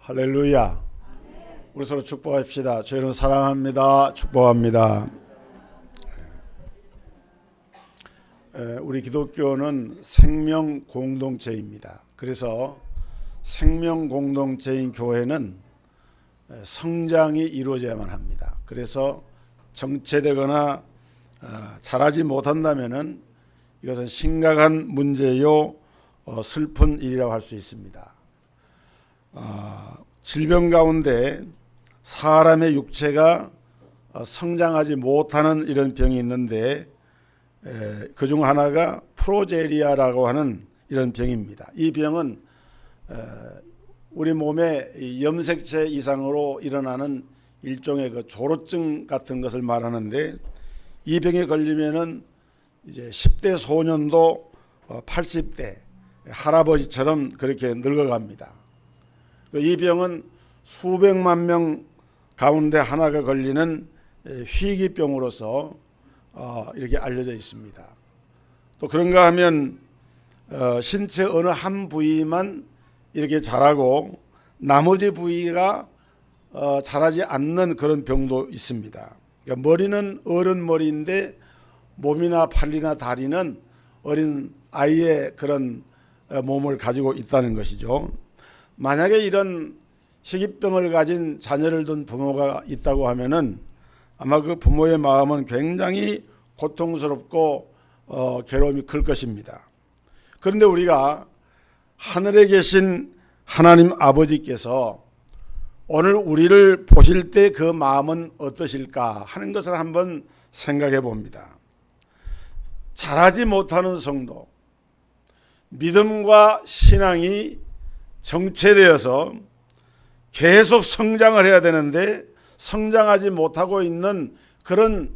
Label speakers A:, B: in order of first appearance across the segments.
A: 할렐루야. 우리 서로 축복합시다. 저희는 사랑합니다. 축복합니다. 우리 기독교는 생명 공동체입니다. 그래서 생명 공동체인 교회는 성장이 이루어져야만 합니다. 그래서 정체되거나 자라지 못한다면은 이것은 심각한 문제요, 슬픈 일이라고 할 수 있습니다. 질병 가운데 사람의 육체가 성장하지 못하는 이런 병이 있는데 그중 하나가 프로제리아라고 하는 이런 병입니다. 이 병은 우리 몸에 염색체 이상으로 일어나는 일종의 그 조로증 같은 것을 말하는데, 이 병에 걸리면은 이제 10대 소년도 80대 할아버지처럼 그렇게 늙어갑니다. 이 병은 수백만 명 가운데 하나가 걸리는 희귀병으로서 이렇게 알려져 있습니다. 또 그런가 하면 신체 어느 한 부위만 이렇게 자라고 나머지 부위가 자라지 않는 그런 병도 있습니다. 그러니까 머리는 어른 머리인데 몸이나 팔이나 다리는 어린 아이의 그런 몸을 가지고 있다는 것이죠. 만약에 이런 희귀병을 가진 자녀를 둔 부모가 있다고 하면은 아마 그 부모의 마음은 굉장히 고통스럽고 괴로움이 클 것입니다. 그런데 우리가 하늘에 계신 하나님 아버지께서 오늘 우리를 보실 때 그 마음은 어떠실까 하는 것을 한번 생각해 봅니다. 자라지 못하는 성도, 믿음과 신앙이 정체되어서 계속 성장을 해야 되는데 성장하지 못하고 있는 그런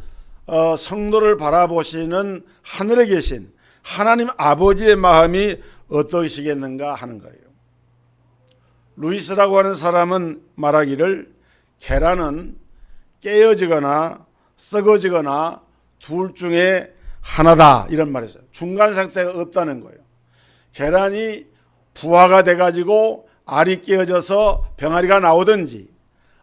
A: 성도를 바라보시는 하늘에 계신 하나님 아버지의 마음이 어떠시겠는가 하는 거예요. 루이스라고 하는 사람은 말하기를 계란은 깨어지거나 썩어지거나 둘 중에 하나다 이런 말을 했어요. 중간 상태가 없다는 거예요. 계란이 부화가 돼가지고 알이 깨어져서 병아리가 나오든지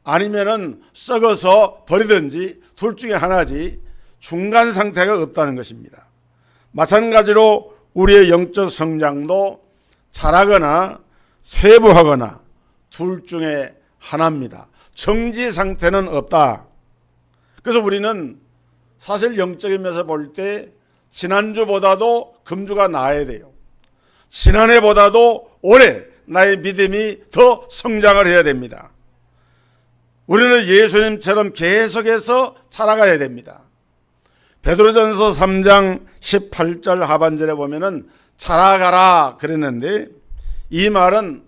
A: 아니면은 썩어서 버리든지 둘 중에 하나지 중간 상태가 없다는 것입니다. 마찬가지로 우리의 영적 성장도 자라거나 쇠부하거나 둘 중에 하나입니다. 정지 상태는 없다. 그래서 우리는 사실 영적인 면에서 볼 때 지난주보다도 금주가 나아야 돼요. 지난해보다도 올해 나의 믿음이 더 성장을 해야 됩니다. 우리는 예수님처럼 계속해서 자라가야 됩니다. 베드로전서 3장 18절 하반절에 보면은 자라가라 그랬는데, 이 말은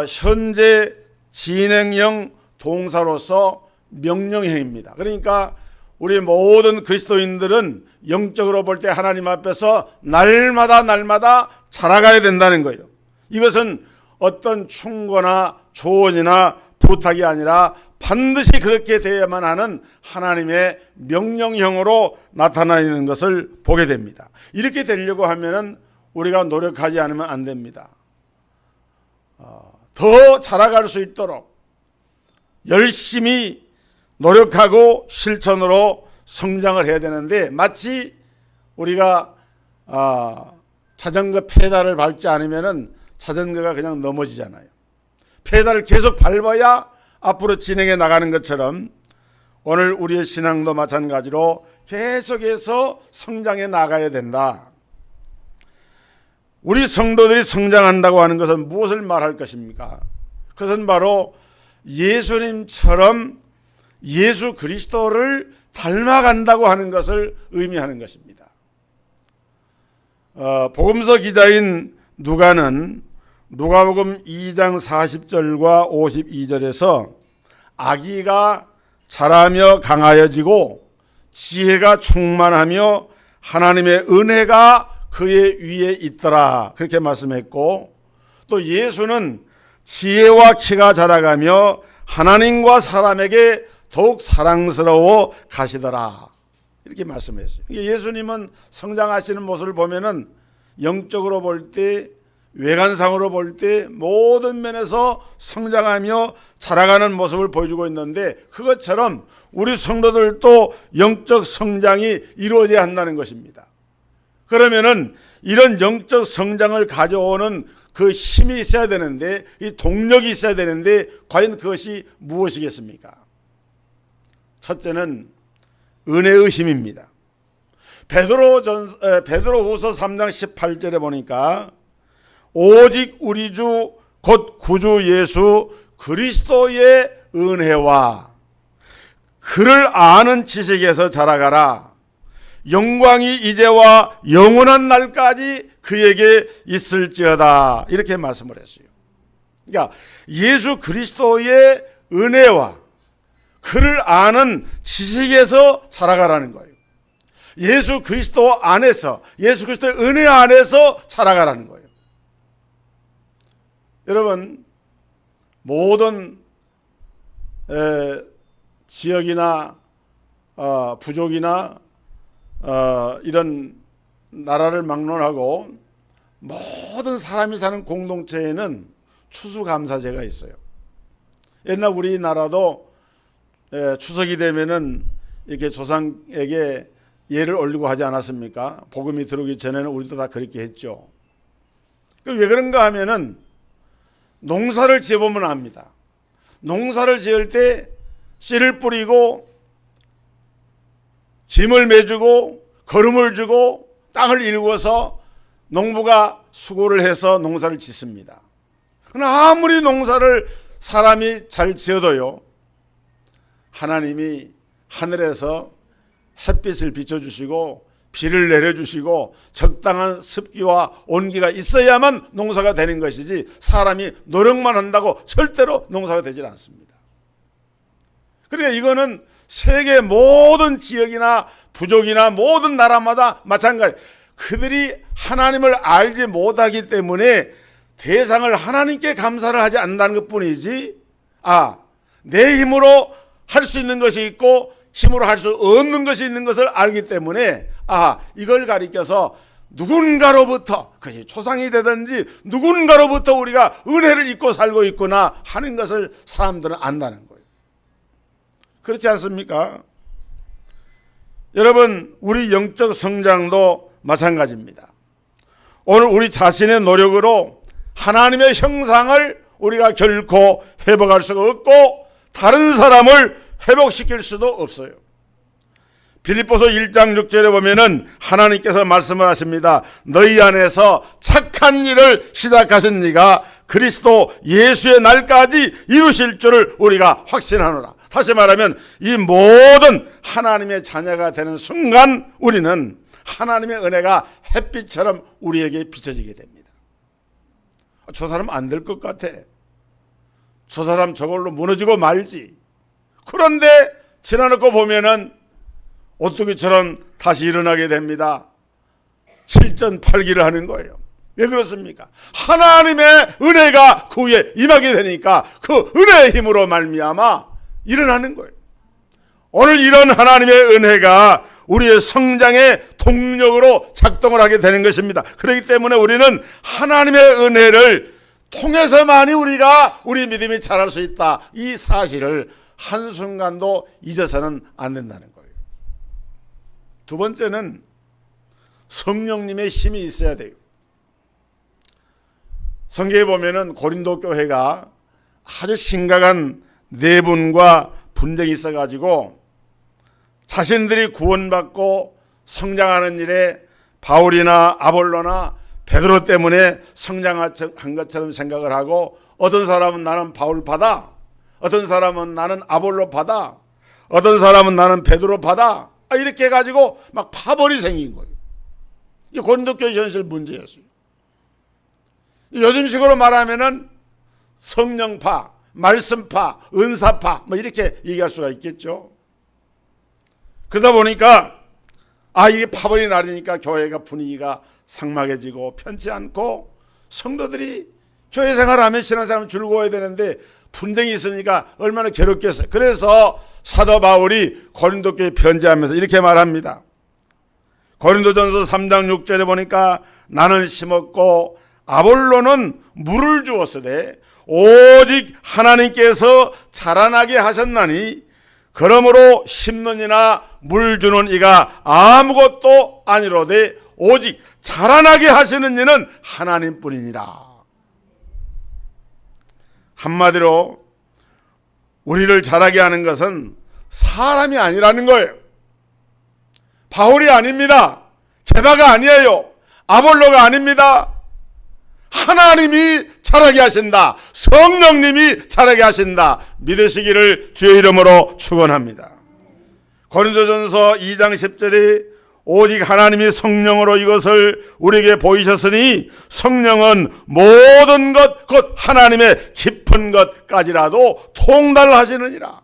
A: 현재 진행형 동사로서 명령형입니다. 그러니까 우리 모든 그리스도인들은 영적으로 볼 때 하나님 앞에서 날마다 자라가야 된다는 거예요. 이것은 어떤 충고나 조언이나 부탁이 아니라 반드시 그렇게 되어야만 하는 하나님의 명령형으로 나타나는 것을 보게 됩니다. 이렇게 되려고 하면은 우리가 노력하지 않으면 안 됩니다. 더 자라갈 수 있도록 열심히 노력하고 실천으로 성장을 해야 되는데, 마치 우리가 자전거 페달을 밟지 않으면은 자전거가 그냥 넘어지잖아요. 페달을 계속 밟아야 앞으로 진행해 나가는 것처럼 오늘 우리의 신앙도 마찬가지로 계속해서 성장해 나가야 된다. 우리 성도들이 성장한다고 하는 것은 무엇을 말할 것입니까? 그것은 바로 예수님처럼 예수 그리스도를 닮아간다고 하는 것을 의미하는 것입니다. 복음서 기자인 누가는 누가복음 2장 40절과 52절에서 아기가 자라며 강하여지고 지혜가 충만하며 하나님의 은혜가 그의 위에 있더라 그렇게 말씀했고, 또 예수는 지혜와 키가 자라가며 하나님과 사람에게 더욱 사랑스러워 가시더라 이렇게 말씀했어요. 예수님은 성장하시는 모습을 보면은 영적으로 볼 때 외관상으로 볼 때 모든 면에서 성장하며 자라가는 모습을 보여주고 있는데, 그것처럼 우리 성도들도 영적 성장이 이루어져야 한다는 것입니다. 그러면은 이런 영적 성장을 가져오는 그 힘이 있어야 되는데, 이 동력이 있어야 되는데, 과연 그것이 무엇이겠습니까? 첫째는 은혜의 힘입니다. 베드로후서 3장 18절에 보니까 오직 우리 주 곧 구주 예수 그리스도의 은혜와 그를 아는 지식에서 자라가라. 영광이 이제와 영원한 날까지 그에게 있을지어다. 이렇게 말씀을 했어요. 그러니까 예수 그리스도의 은혜와 그를 아는 지식에서 자라가라는 거예요. 예수 그리스도 안에서, 예수 그리스도의 은혜 안에서 자라가라는 거예요. 여러분, 모든 지역이나 부족이나 이런 나라를 막론하고 모든 사람이 사는 공동체에는 추수감사제가 있어요. 옛날 우리나라도 추석이 되면은 이렇게 조상에게 예를 올리고 하지 않았습니까? 복음이 들어오기 전에는 우리도 다 그렇게 했죠. 왜 그런가 하면은 농사를 지어보면 압니다. 농사를 지을 때 씨를 뿌리고 김을 매주고 거름을 주고 땅을 일궈서 농부가 수고를 해서 농사를 짓습니다. 그러나 아무리 농사를 사람이 잘 지어도요, 하나님이 하늘에서 햇빛을 비춰주시고 비를 내려주시고 적당한 습기와 온기가 있어야만 농사가 되는 것이지, 사람이 노력만 한다고 절대로 농사가 되질 않습니다. 그러니까 이거는 세계 모든 지역이나 부족이나 모든 나라마다 마찬가지. 그들이 하나님을 알지 못하기 때문에 대상을 하나님께 감사를 하지 않는다는 것뿐이지, 내 힘으로 할 수 있는 것이 있고 힘으로 할 수 없는 것이 있는 것을 알기 때문에 이걸 가리켜서 누군가로부터, 그것이 초상이 되든지 누군가로부터 우리가 은혜를 입고 살고 있구나 하는 것을 사람들은 안다는 거예요. 그렇지 않습니까? 여러분, 우리 영적 성장도 마찬가지입니다. 오늘 우리 자신의 노력으로 하나님의 형상을 우리가 결코 회복할 수가 없고 다른 사람을 회복시킬 수도 없어요. 빌립보서 1장 6절에 보면은 하나님께서 말씀을 하십니다. 너희 안에서 착한 일을 시작하신 이가 그리스도 예수의 날까지 이루실 줄을 우리가 확신하노라. 다시 말하면 이 모든 하나님의 자녀가 되는 순간 우리는 하나님의 은혜가 햇빛처럼 우리에게 비춰지게 됩니다. 저 사람 안 될 것 같아. 저 사람 저걸로 무너지고 말지. 그런데 지나놓고 보면은 어떻게 저런 다시 일어나게 됩니다. 7전 8기를 하는 거예요. 왜 그렇습니까? 하나님의 은혜가 그 위에 임하게 되니까 그 은혜의 힘으로 말미암아 일어나는 거예요. 오늘 이런 하나님의 은혜가 우리의 성장의 동력으로 작동을 하게 되는 것입니다. 그렇기 때문에 우리는 하나님의 은혜를 통해서만이 우리 믿음이 자랄 수 있다. 이 사실을 한순간도 잊어서는 안 된다는 거예요. 두 번째는 성령님의 힘이 있어야 돼요. 성경에 보면은 고린도 교회가 아주 심각한 내분과 분쟁이 있어가지고 자신들이 구원받고 성장하는 일에 바울이나 아볼로나 베드로 때문에 성장한 것처럼 생각을 하고, 어떤 사람은 나는 바울 받아, 어떤 사람은 나는 아볼로 받아, 어떤 사람은 나는 베드로 받아, 이렇게 해가지고 막 파벌이 생긴 거예요. 이 고린도 교회 현실 문제였어요. 요즘식으로 말하면은 성령파, 말씀파, 은사파 이렇게 얘기할 수가 있겠죠. 그러다 보니까 이게 파벌이 나르니까 교회가 분위기가 삭막해지고 편치 않고, 성도들이 교회 생활하면 신앙생활하면 즐거워야 되는데 분쟁이 있으니까 얼마나 괴롭겠어요. 그래서 사도 바울이 고린도 교회에 편지하면서 이렇게 말합니다. 고린도전서 3장 6절에 보니까 나는 심었고 아볼로는 물을 주었으되 오직 하나님께서 자라나게 하셨나니 그러므로 심는 이나 물 주는 이가 아무것도 아니로되 오직 자라나게 하시는 이는 하나님뿐이니라. 한마디로 우리를 자라게 하는 것은 사람이 아니라는 거예요. 바울이 아닙니다. 게바가 아니에요. 아볼로가 아닙니다. 하나님이 자라게 하신다. 성령님이 자라게 하신다. 믿으시기를 주의 이름으로 축원합니다. 고린도전서 2장 10절에 오직 하나님이 성령으로 이것을 우리에게 보이셨으니 성령은 모든 것 곧 하나님의 깊은 것까지라도 통달하시느니라.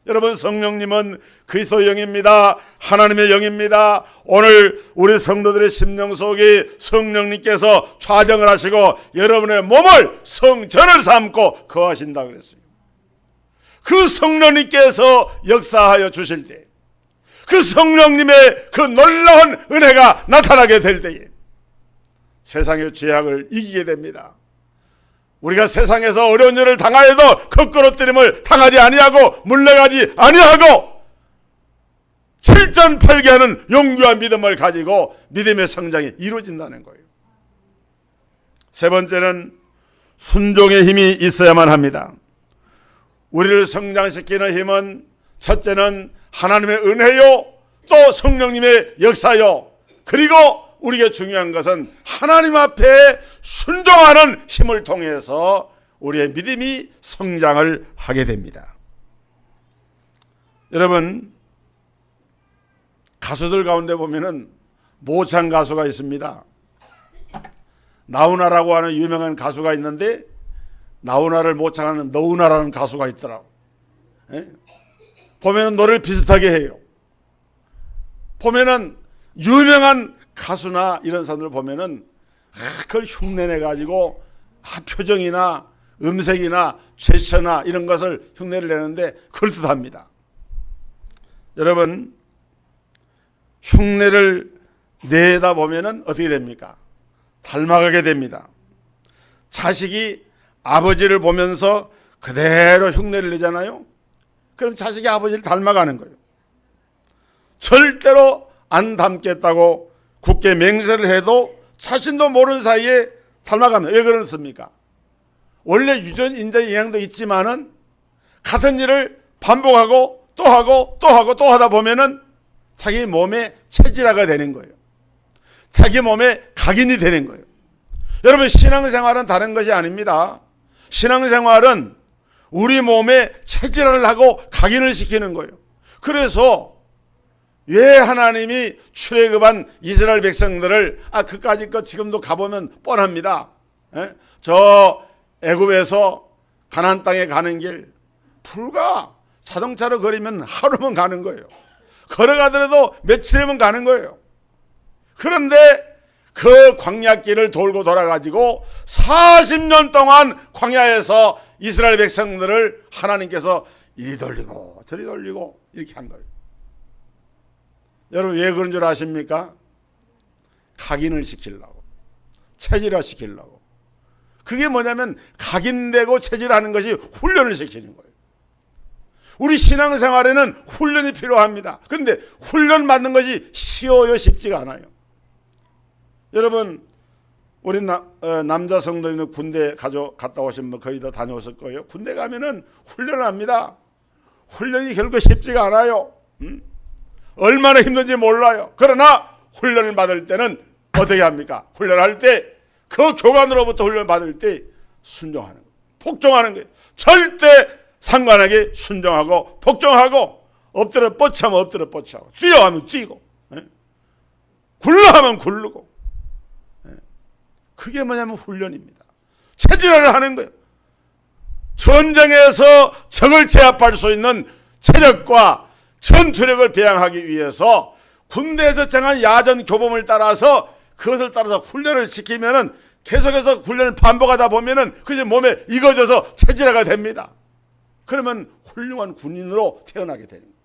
A: 여러분, 성령님은 그리스도의 영입니다. 하나님의 영입니다. 오늘 우리 성도들의 심령 속에 성령님께서 좌정을 하시고 여러분의 몸을 성전을 삼고 거하신다 그랬어요. 그 성령님께서 역사하여 주실 때, 그 성령님의 그 놀라운 은혜가 나타나게 될 때에 세상의 죄악을 이기게 됩니다. 우리가 세상에서 어려운 일을 당하여도 거꾸로뜨림을 당하지 아니하고 물러가지 아니하고 7전팔기하는 용기와 믿음을 가지고 믿음의 성장이 이루어진다는 거예요. 세 번째는 순종의 힘이 있어야만 합니다. 우리를 성장시키는 힘은 첫째는 하나님의 은혜요, 또 성령님의 역사요, 그리고 우리에게 중요한 것은 하나님 앞에 순종하는 힘을 통해서 우리의 믿음이 성장을 하게 됩니다. 여러분, 가수들 가운데 보면은 모창 가수가 있습니다. 나훈아라고 하는 유명한 가수가 있는데 나훈아를 모창하는 너훈아라는 가수가 있더라고. 보면은 노래를 비슷하게 해요. 보면은 유명한 가수나 이런 사람들 보면은 그걸 흉내내 가지고 표정이나 음색이나 제스처나 이런 것을 흉내를 내는데 그럴듯합니다. 여러분, 흉내를 내다 보면은 어떻게 됩니까? 닮아가게 됩니다. 자식이 아버지를 보면서 그대로 흉내를 내잖아요. 그럼 자식이 아버지를 닮아가는 거예요. 절대로 안 닮겠다고 굳게 맹세를 해도 자신도 모르는 사이에 닮아갑니다. 왜 그렇습니까? 원래 유전인자 영향도 있지만은 같은 일을 반복하고 또 하고 또 하고 또 하다 보면은 자기 몸에 체질화가 되는 거예요. 자기 몸에 각인이 되는 거예요. 여러분, 신앙생활은 다른 것이 아닙니다. 신앙생활은 우리 몸에 체질화를 하고 각인을 시키는 거예요. 그래서 왜 하나님이 출애굽한 이스라엘 백성들을 그까짓 것 지금도 가보면 뻔합니다. 저 애굽에서 가나안 땅에 가는 길 불과 자동차로 걸으면 하루면 가는 거예요. 걸어가더라도 며칠이면 가는 거예요. 그런데 그 광야길을 돌고 돌아가지고 40년 동안 광야에서 이스라엘 백성들을 하나님께서 이리 돌리고 저리 돌리고 이렇게 한 거예요. 여러분, 왜 그런 줄 아십니까? 각인을 시키려고, 체질화 시키려고. 그게 뭐냐면 각인되고 체질화하는 것이 훈련을 시키는 거예요. 우리 신앙생활에는 훈련이 필요합니다. 그런데 훈련 받는 것이 쉬워요, 쉽지가 않아요. 여러분, 우리 남자 성도님들 군대 갔다 오신 분 거의 다 다녀오실 거예요. 군대 가면은 훈련을 합니다. 훈련이 결코 쉽지가 않아요. 얼마나 힘든지 몰라요. 그러나 훈련을 받을 때는 어떻게 합니까? 훈련할 때 그 교관으로부터 훈련을 받을 때 순종하는 거예요. 복종하는 거예요. 절대 상관하게 순종하고 복종하고, 엎드려 뻗쳐하면 엎드려 뻗쳐하고, 뛰어하면 뛰고, 굴러 하면 굴르고. 그게 뭐냐면 훈련입니다. 체질화를 하는 거예요. 전쟁에서 적을 제압할 수 있는 체력과 전투력을 배양하기 위해서 군대에서 정한 야전 교범을 따라서 그것을 따라서 훈련을 시키면은 계속해서 훈련을 반복하다 보면은 그게 몸에 익어져서 체질화가 됩니다. 그러면 훌륭한 군인으로 태어나게 되는 거예요.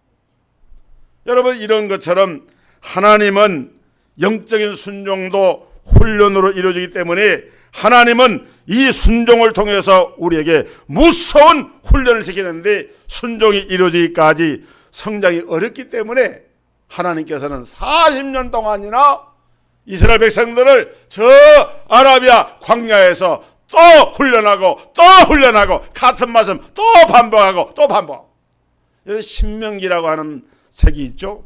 A: 여러분, 이런 것처럼 하나님은 영적인 순종도 훈련으로 이루어지기 때문에 하나님은 이 순종을 통해서 우리에게 무서운 훈련을 시키는데, 순종이 이루어지기까지 성장이 어렵기 때문에 하나님께서는 40년 동안이나 이스라엘 백성들을 저 아라비아 광야에서 또 훈련하고 또 훈련하고, 같은 말씀 또 반복하고 또 반복. 여기 신명기라고 하는 책이 있죠.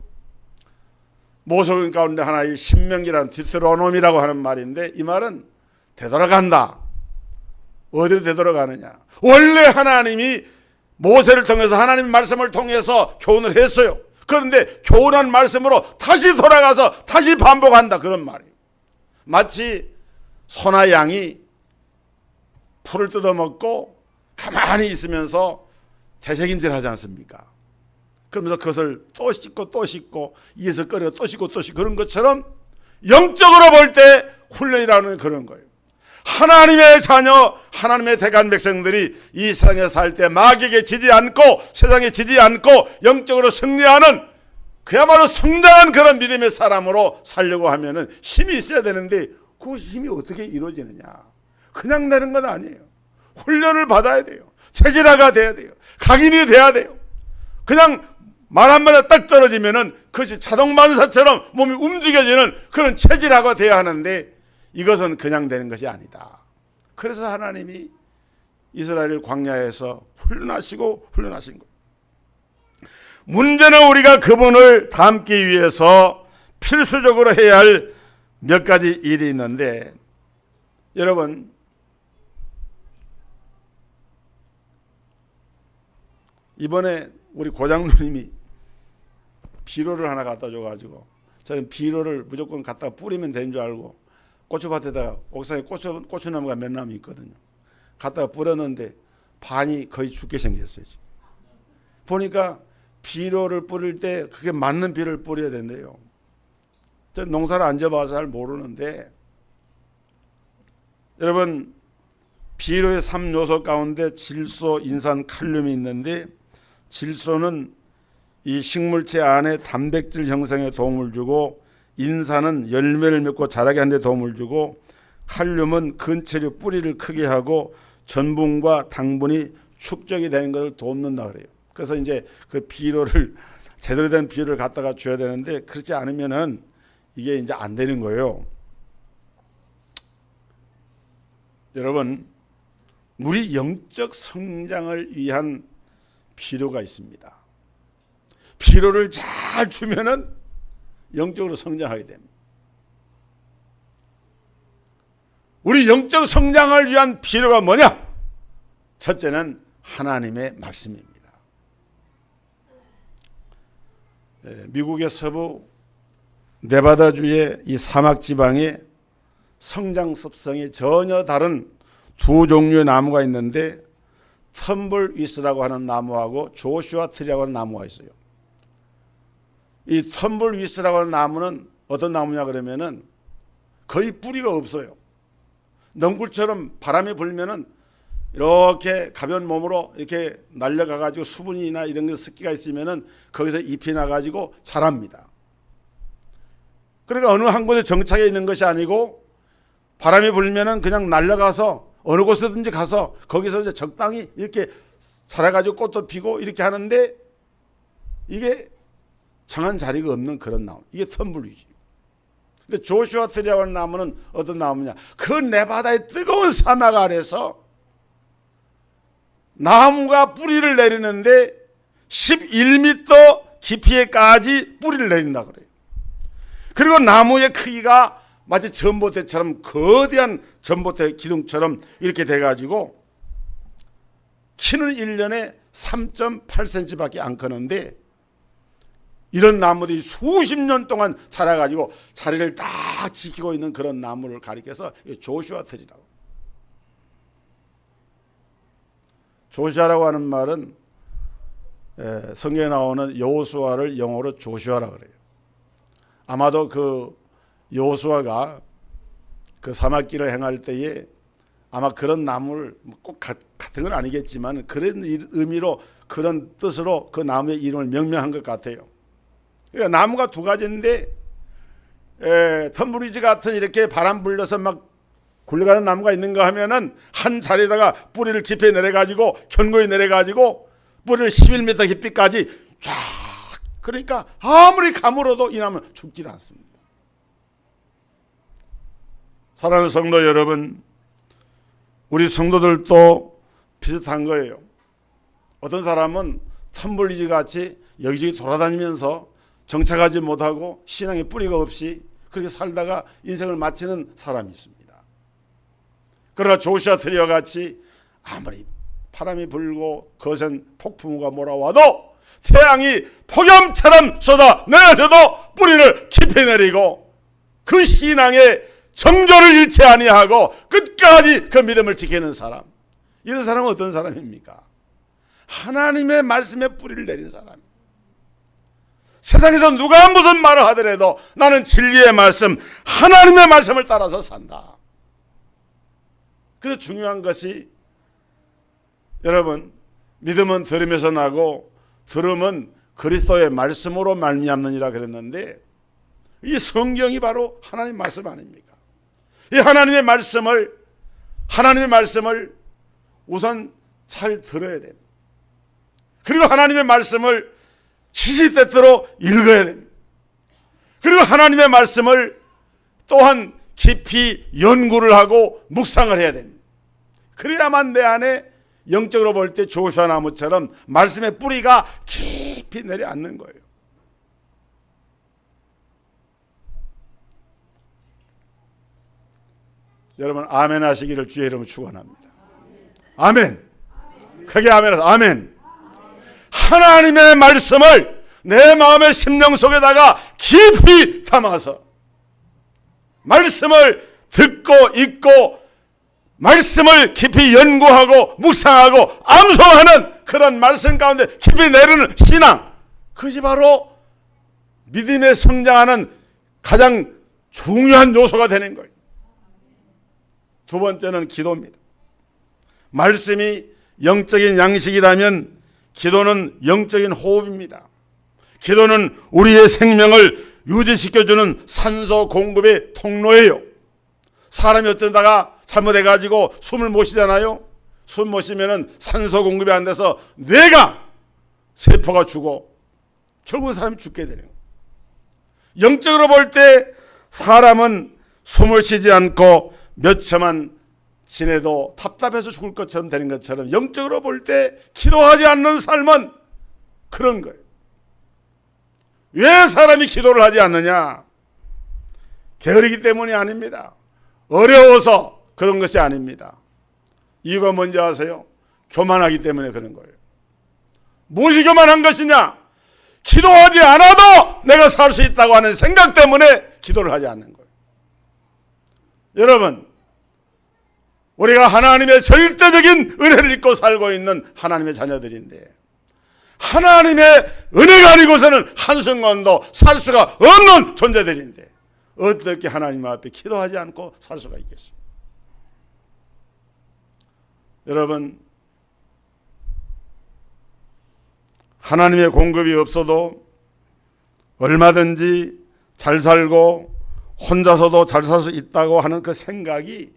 A: 모세오경 가운데 하나의 신명기라는, 디트로노미라고 하는 말인데, 이 말은 되돌아간다. 어디로 되돌아가느냐? 원래 하나님이 모세를 통해서, 하나님 말씀을 통해서 교훈을 했어요. 그런데 교훈한 말씀으로 다시 돌아가서 다시 반복한다, 그런 말이에요. 마치 소나 양이 풀을 뜯어먹고 가만히 있으면서 되새김질 하지 않습니까? 그러면서 그것을 또 씻고 또 씻고, 이에서 꺼내 또 씻고 또 씻고, 그런 것처럼 영적으로 볼 때 훈련이라는 그런 거예요. 하나님의 자녀, 하나님의 택한 백성들이 이 세상에 살 때 마귀에게 지지 않고, 세상에 지지 않고 영적으로 승리하는, 그야말로 성장한 그런 믿음의 사람으로 살려고 하면은 힘이 있어야 되는데, 그 힘이 어떻게 이루어지느냐? 그냥 되는 건 아니에요. 훈련을 받아야 돼요. 체질화가 돼야 돼요. 각인이 돼야 돼요. 그냥 말 한마디 딱 떨어지면은 그것이 자동반사처럼 몸이 움직여지는 그런 체질화가 돼야 하는데, 이것은 그냥 되는 것이 아니다. 그래서 하나님이 이스라엘을 광야에서 훈련하신 거예요. 문제는 우리가 그분을 닮기 위해서 필수적으로 해야 할 몇 가지 일이 있는데, 여러분, 이번에 우리 고장누님이 비료를 하나 갖다 줘가지고, 저는 비료를 무조건 갖다 뿌리면 되는 줄 알고 고추밭에다가, 옥상에 고추나무가 몇 나무 있거든요. 갖다가 뿌렸는데 반이 거의 죽게 생겼어요. 보니까 비료를 뿌릴 때 그게 맞는 비료를 뿌려야 된대요. 저는 농사를 안 져봐서 잘 모르는데, 여러분, 비료의 3요소 가운데 질소, 인산, 칼륨이 있는데, 질소는 이 식물체 안에 단백질 형성에 도움을 주고, 인산은 열매를 맺고 자라게 하는 데 도움을 주고, 칼륨은 근체류 뿌리를 크게 하고 전분과 당분이 축적이 되는 것을 돕는다 그래요. 그래서 이제 그 비료를, 제대로 된 비료를 갖다가 줘야 되는데, 그렇지 않으면은 이게 이제 안 되는 거예요. 여러분, 우리 영적 성장을 위한 비료가 있습니다. 비료를 잘 주면은 영적으로 성장하게 됩니다. 우리 영적 성장을 위한 비료가 뭐냐? 첫째는 하나님의 말씀입니다. 미국의 서부 네바다주의 이 사막 지방에 성장 습성이 전혀 다른 두 종류의 나무가 있는데, 텀블위스라고 하는 나무하고 조슈아 트리라고 하는 나무가 있어요. 이 텀블위스라고 하는 나무는 어떤 나무냐 그러면은 거의 뿌리가 없어요. 넝굴처럼 바람이 불면은 이렇게 가벼운 몸으로 이렇게 날려가 가지고 수분이나 이런 게 습기가 있으면은 거기서 잎이 나 가지고 자랍니다. 그러니까 어느 한 곳에 정착해 있는 것이 아니고, 바람이 불면은 그냥 날려가서 어느 곳에든지 가서 거기서 이제 적당히 이렇게 자라가지고 꽃도 피고 이렇게 하는데, 이게 정한 자리가 없는 그런 나무. 이게 텀블위지. 근데 조슈아 트리라고 하는 나무는 어떤 나무냐? 그 네바다의 뜨거운 사막 아래서 나무가 뿌리를 내리는데 11m 깊이에까지 뿌리를 내린다 그래요. 그리고 나무의 크기가 마치 전봇대처럼, 거대한 전봇대 기둥처럼 이렇게 돼가지고 키는 1년에 3.8cm밖에 안 크는데, 이런 나무들이 수십 년 동안 자라가지고 자리를 딱 지키고 있는 그런 나무를 가리켜서 조슈아 트리라고. 조슈아라고 하는 말은 성경에 나오는 여호수아를 영어로 조슈아라 그래요. 아마도 그 여호수아가 그 사막길을 행할 때에 아마 그런 나무를 꼭 같은 건 아니겠지만 그런 의미로, 그런 뜻으로 그 나무의 이름을 명명한 것 같아요. 그러니까 나무가 두 가지인데, 텀블위즈 같은 이렇게 바람 불려서 막 굴러가는 나무가 있는가 하면은 한 자리에다가 뿌리를 깊이 내려가지고 견고히 내려가지고 뿌리를 11m 깊이까지 쫙, 그러니까 아무리 가물어도 이 나무는 죽질 않습니다. 사랑하는 성도 여러분, 우리 성도들도 비슷한 거예요. 어떤 사람은 텀블리지 같이 여기저기 돌아다니면서 정착하지 못하고 신앙의 뿌리가 없이 그렇게 살다가 인생을 마치는 사람이 있습니다. 그러나 조슈아 트리와 같이 아무리 바람이 불고 거센 폭풍우가 몰아와도 태양이 폭염처럼 쏟아 내려져도 뿌리를 깊이 내리고 그 신앙의 정조를 잃지 아니하고 끝까지 그 믿음을 지키는 사람, 이런 사람은 어떤 사람입니까? 하나님의 말씀에 뿌리를 내린 사람. 세상에서 누가 무슨 말을 하더라도 나는 진리의 말씀, 하나님의 말씀을 따라서 산다. 그래서 중요한 것이, 여러분, 믿음은 들음에서 나고 들음은 그리스도의 말씀으로 말미암느니라 그랬는데, 이 성경이 바로 하나님 말씀 아닙니까? 이 하나님의 말씀을 우선 잘 들어야 됩니다. 그리고 하나님의 말씀을 시시때때로 읽어야 됩니다. 그리고 하나님의 말씀을 또한 깊이 연구를 하고 묵상을 해야 됩니다. 그래야만 내 안에 영적으로 볼 때 조슈아 나무처럼 말씀의 뿌리가 깊이 내려앉는 거예요. 여러분, 아멘 하시기를 주의 이름으로 축원합니다. 아멘. 크게 아멘 하세요. 아멘. 하나님의 말씀을 내 마음의 심령 속에다가 깊이 담아서 말씀을 듣고 읽고 말씀을 깊이 연구하고 묵상하고 암송하는 그런 말씀 가운데 깊이 내리는 신앙, 그것이 바로 믿음에 성장하는 가장 중요한 요소가 되는 거예요. 두 번째는 기도입니다. 말씀이 영적인 양식이라면 기도는 영적인 호흡입니다. 기도는 우리의 생명을 유지시켜주는 산소 공급의 통로예요. 사람이 어쩌다가 잘못해가지고 숨을 못 쉬잖아요. 숨 못 쉬면은 산소 공급이 안 돼서 뇌가, 세포가 죽고 결국 사람이 죽게 되는 거예요. 영적으로 볼 때 사람은 숨을 쉬지 않고 몇 초만 지내도 답답해서 죽을 것처럼 되는 것처럼 영적으로 볼 때 기도하지 않는 삶은 그런 거예요. 왜 사람이 기도를 하지 않느냐? 게으르기 때문이 아닙니다. 어려워서 그런 것이 아닙니다. 이유가 뭔지 아세요? 교만하기 때문에 그런 거예요. 무엇이 교만한 것이냐? 기도하지 않아도 내가 살 수 있다고 하는 생각 때문에 기도를 하지 않는 거예요. 여러분, 우리가 하나님의 절대적인 은혜를 입고 살고 있는 하나님의 자녀들인데, 하나님의 은혜가 아니고서는 한순간도 살 수가 없는 존재들인데 어떻게 하나님 앞에 기도하지 않고 살 수가 있겠습니까? 여러분, 하나님의 공급이 없어도 얼마든지 잘 살고 혼자서도 잘 살 수 있다고 하는 그 생각이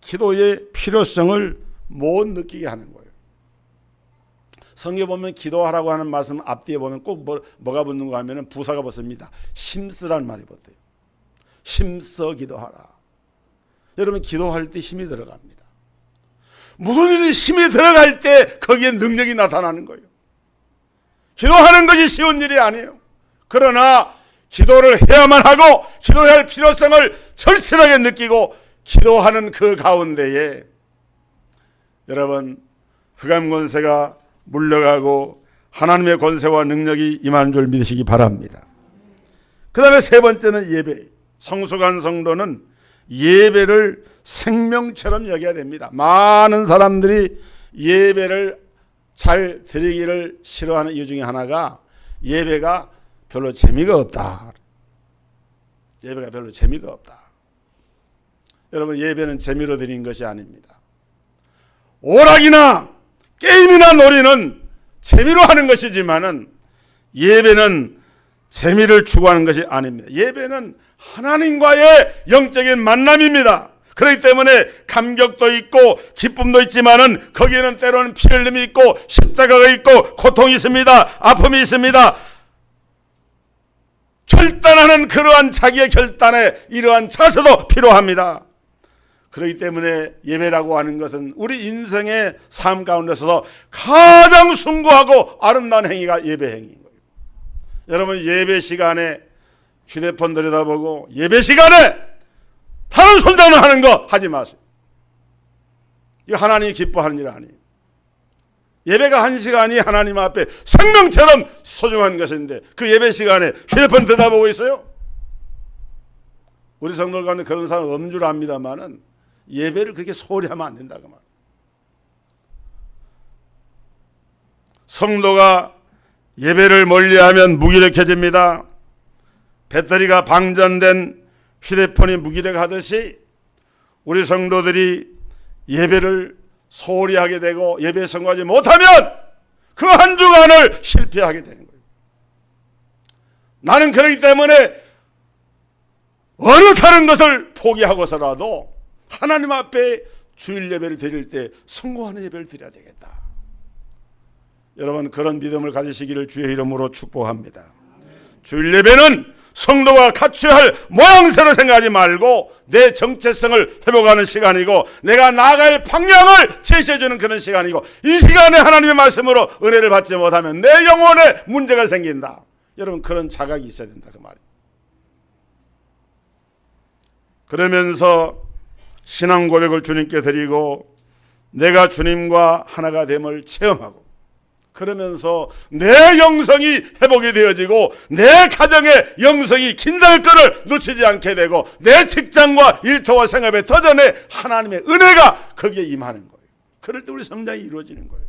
A: 기도의 필요성을 못 느끼게 하는 거예요. 성경에 보면 기도하라고 하는 말씀 앞뒤에 보면 꼭 뭐가 붙는가 하면 부사가 붙습니다. 힘쓰라는 말이 붙어요. 힘써 기도하라. 여러분, 기도할 때 힘이 들어갑니다. 무슨 일이 힘이 들어갈 때 거기에 능력이 나타나는 거예요. 기도하는 것이 쉬운 일이 아니에요. 그러나 기도를 해야만 하고 기도해야 할 필요성을 절실하게 느끼고 기도하는 그 가운데에 여러분, 흑암 권세가 물러가고 하나님의 권세와 능력이 임하는 줄 믿으시기 바랍니다. 그 다음에 세 번째는 예배. 성숙한 성도는 예배를 생명처럼 여겨야 됩니다. 많은 사람들이 예배를 잘 드리기를 싫어하는 이유 중에 하나가 예배가 별로 재미가 없다. 예배가 별로 재미가 없다. 여러분, 예배는 재미로 드리는 것이 아닙니다. 오락이나 게임이나 놀이는 재미로 하는 것이지만은 예배는 재미를 추구하는 것이 아닙니다. 예배는 하나님과의 영적인 만남입니다. 그렇기 때문에 감격도 있고 기쁨도 있지만은 거기에는 때로는 피 흘림이 있고 십자가가 있고 고통이 있습니다. 아픔이 있습니다. 결단하는 그러한 자기의 결단에 이러한 자세도 필요합니다. 그렇기 때문에 예배라고 하는 것은 우리 인생의 삶 가운데서 가장 숭고하고 아름다운 행위가 예배 행위인 거예요. 여러분, 예배 시간에 휴대폰 들여다보고 예배 시간에 다른 손잡는 하는 거 하지 마세요. 이거 하나님이 기뻐하는 일 아니에요. 예배가 한 시간이 하나님 앞에 생명처럼 소중한 것인데 그 예배 시간에 휴대폰 들여다보고 있어요? 우리 성도들 가운데 그런 사람 없는 줄 압니다만은 예배를 그렇게 소홀히 하면 안 된다고 말이에요. 성도가 예배를 멀리하면 무기력해집니다. 배터리가 방전된 휴대폰이 무기력하듯이 우리 성도들이 예배를 소홀히 하게 되고 예배에 성공하지 못하면 그 한 주간을 실패하게 되는 거예요. 나는 그렇기 때문에 어느 다른 것을 포기하고서라도 하나님 앞에 주일 예배를 드릴 때 성공하는 예배를 드려야 되겠다. 여러분, 그런 믿음을 가지시기를 주의 이름으로 축복합니다. 주일 예배는 성도가 갖춰야 할 모양새로 생각하지 말고 내 정체성을 회복하는 시간이고 내가 나아갈 방향을 제시해주는 그런 시간이고 이 시간에 하나님의 말씀으로 은혜를 받지 못하면 내 영혼에 문제가 생긴다. 여러분, 그런 자각이 있어야 된다 그 말이에요. 그러면서 신앙 고백을 주님께 드리고 내가 주님과 하나가 됨을 체험하고 그러면서 내 영성이 회복이 되어지고 내 가정의 영성이 긴장의 끈을 놓치지 않게 되고 내 직장과 일터와 생활의 터전에 하나님의 은혜가 거기에 임하는 거예요. 그럴 때 우리 성장이 이루어지는 거예요.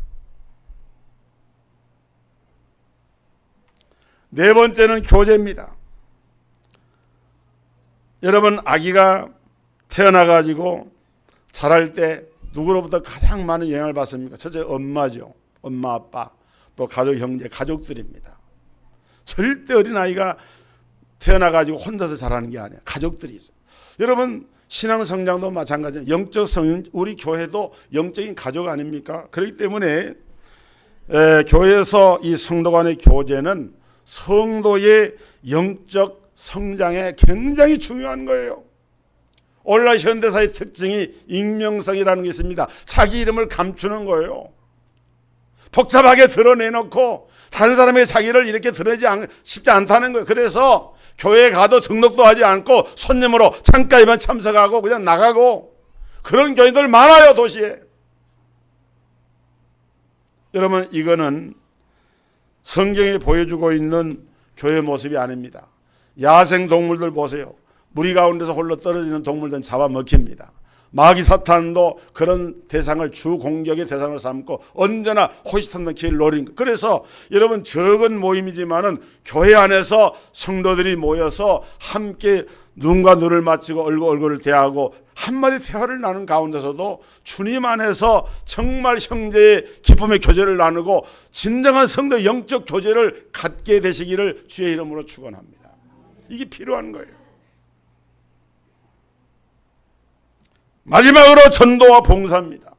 A: 네 번째는 교제입니다. 여러분, 아기가 태어나가지고 자랄 때 누구로부터 가장 많은 영향을 받습니까? 첫째 엄마죠. 엄마, 아빠, 또 가족, 형제, 가족들입니다. 절대 어린아이가 태어나가지고 혼자서 자라는 게 아니에요. 가족들이 있어요. 여러분, 신앙 성장도 마찬가지예요. 영적 성장, 우리 교회도 영적인 가족 아닙니까? 그렇기 때문에 교회에서 이 성도 간의 교제는 성도의 영적 성장에 굉장히 중요한 거예요. 오늘날 현대사의 특징이 익명성이라는 게 있습니다. 자기 이름을 감추는 거예요. 복잡하게 드러내놓고 다른 사람의 자기를 이렇게 드러내지 쉽지 않다는 거예요. 그래서 교회에 가도 등록도 하지 않고 손님으로 창가에만 참석하고 그냥 나가고 그런 교인들 많아요, 도시에. 여러분, 이거는 성경이 보여주고 있는 교회 모습이 아닙니다. 야생 동물들 보세요. 무리 가운데서 홀로 떨어지는 동물들은 잡아먹힙니다. 마귀 사탄도 그런 대상을 주 공격의 대상을 삼고 언제나 호시탐탐 기회를 노린 거예요. 그래서 여러분, 적은 모임이지만은 교회 안에서 성도들이 모여서 함께 눈과 눈을 맞추고 얼굴을 대하고 한마디 대화를 나눈 가운데서도 주님 안에서 정말 형제의 기쁨의 교제를 나누고 진정한 성도의 영적 교제를 갖게 되시기를 주의 이름으로 축원합니다. 이게 필요한 거예요. 마지막으로 전도와 봉사입니다.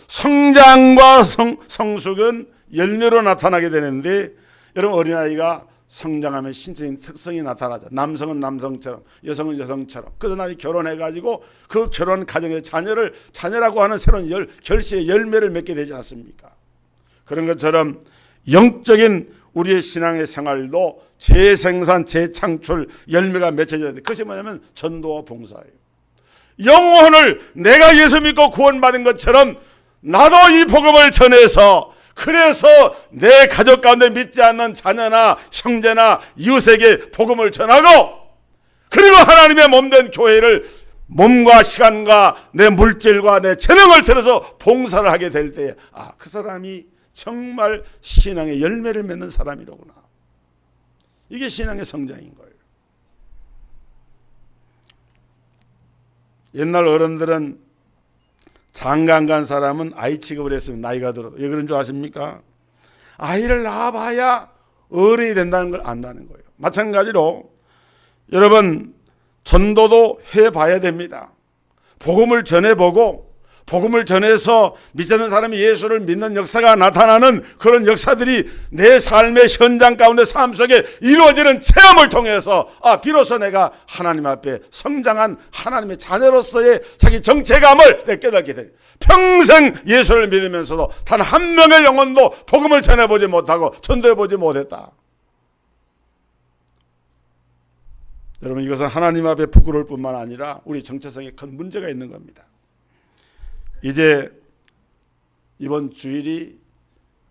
A: 성장과 성숙은 열매로 나타나게 되는데 여러분, 어린아이가 성장하면 신체적인 특성이 나타나죠. 남성은 남성처럼, 여성은 여성처럼. 그래서 나중에 결혼해가지고 그 결혼 가정의 자녀라고 하는 새로운 결실의 열매를 맺게 되지 않습니까? 그런 것처럼 영적인 우리의 신앙의 생활도 재생산, 재창출, 열매가 맺혀져야 되는데 그것이 뭐냐면 전도와 봉사예요. 영혼을 내가 예수 믿고 구원받은 것처럼 나도 이 복음을 전해서 그래서 내 가족 가운데 믿지 않는 자녀나 형제나 이웃에게 복음을 전하고 그리고 하나님의 몸된 교회를 몸과 시간과 내 물질과 내 재능을 들여서 봉사를 하게 될 때 그 사람이 정말 신앙의 열매를 맺는 사람이로구나. 이게 신앙의 성장인 거예요. 옛날 어른들은 장가 간 사람은 아이 취급을 했으면 나이가 들어도. 왜 그런 줄 아십니까? 아이를 낳아봐야 어른이 된다는 걸 안다는 거예요. 마찬가지로 여러분, 전도도 해봐야 됩니다. 복음을 전해보고 복음을 전해서 믿지 않는 사람이 예수를 믿는 역사가 나타나는 그런 역사들이 내 삶의 현장 가운데 삶 속에 이루어지는 체험을 통해서 비로소 내가 하나님 앞에 성장한 하나님의 자녀로서의 자기 정체감을 깨닫게 돼요. 평생 예수를 믿으면서도 단 한 명의 영혼도 복음을 전해보지 못하고 전도해보지 못했다. 여러분, 이것은 하나님 앞에 부끄러울 뿐만 아니라 우리 정체성에 큰 문제가 있는 겁니다. 이제 이번 주일이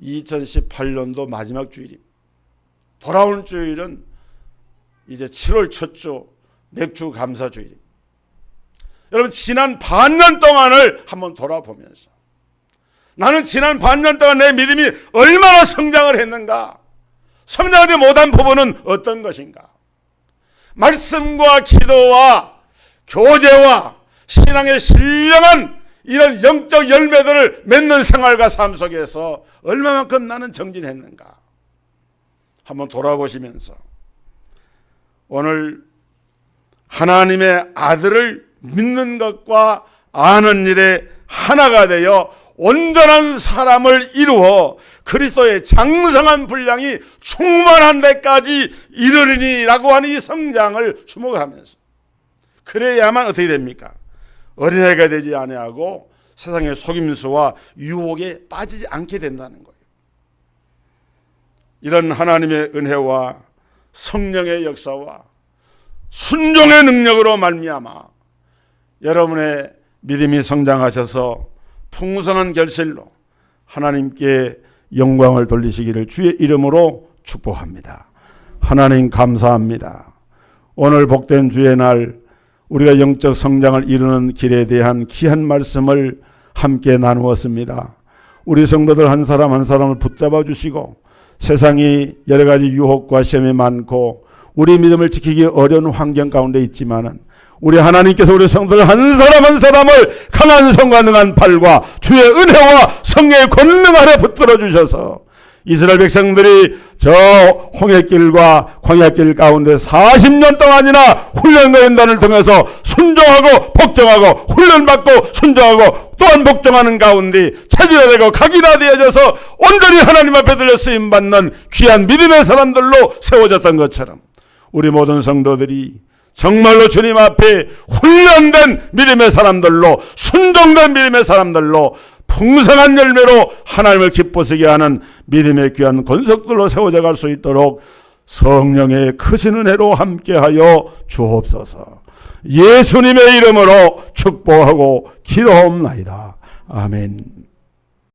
A: 2018년도 마지막 주일입니다. 돌아오는 주일은 이제 7월 첫 주 맥주 감사 주일입니다. 여러분, 지난 반년 동안을 한번 돌아보면서 나는 지난 반년 동안 내 믿음이 얼마나 성장을 했는가, 성장하지 못한 부분은 어떤 것인가, 말씀과 기도와 교제와 신앙의 신령한 이런 영적 열매들을 맺는 생활과 삶 속에서 얼마만큼 나는 정진했는가 한번 돌아보시면서 오늘 하나님의 아들을 믿는 것과 아는 일에 하나가 되어 온전한 사람을 이루어 그리스도의 장성한 분량이 충만한 데까지 이르리니라고 하는 이 성장을 주목하면서, 그래야만 어떻게 됩니까? 어린아이가 되지 아니하고 세상의 속임수와 유혹에 빠지지 않게 된다는 거예요. 이런 하나님의 은혜와 성령의 역사와 순종의 능력으로 말미암아 여러분의 믿음이 성장하셔서 풍성한 결실로 하나님께 영광을 돌리시기를 주의 이름으로 축복합니다. 하나님 감사합니다. 오늘 복된 주의 날 우리가 영적 성장을 이루는 길에 대한 귀한 말씀을 함께 나누었습니다. 우리 성도들 한 사람 한 사람을 붙잡아 주시고, 세상이 여러 가지 유혹과 시험이 많고 우리 믿음을 지키기 어려운 환경 가운데 있지만은 우리 하나님께서 우리 성도들 한 사람 한 사람을 강한 손과 능한 팔과 주의 은혜와 성령의 권능 아래 붙들어 주셔서 이스라엘 백성들이 저 홍해길과 광야길 가운데 40년 동안이나 훈련과 연단을 통해서 순종하고 복종하고 훈련받고 순종하고 또한 복종하는 가운데 차지가 되고 각이라 되어져서 온전히 하나님 앞에 들려 쓰임받는 귀한 믿음의 사람들로 세워졌던 것처럼 우리 모든 성도들이 정말로 주님 앞에 훈련된 믿음의 사람들로, 순종된 믿음의 사람들로 풍성한 열매로 하나님을 기쁘시게 하는 믿음의 귀한 권속들로 세워져 갈 수 있도록 성령의 크신 은혜로 함께하여 주옵소서. 예수님의 이름으로 축복하고 기도하옵나이다. 아멘.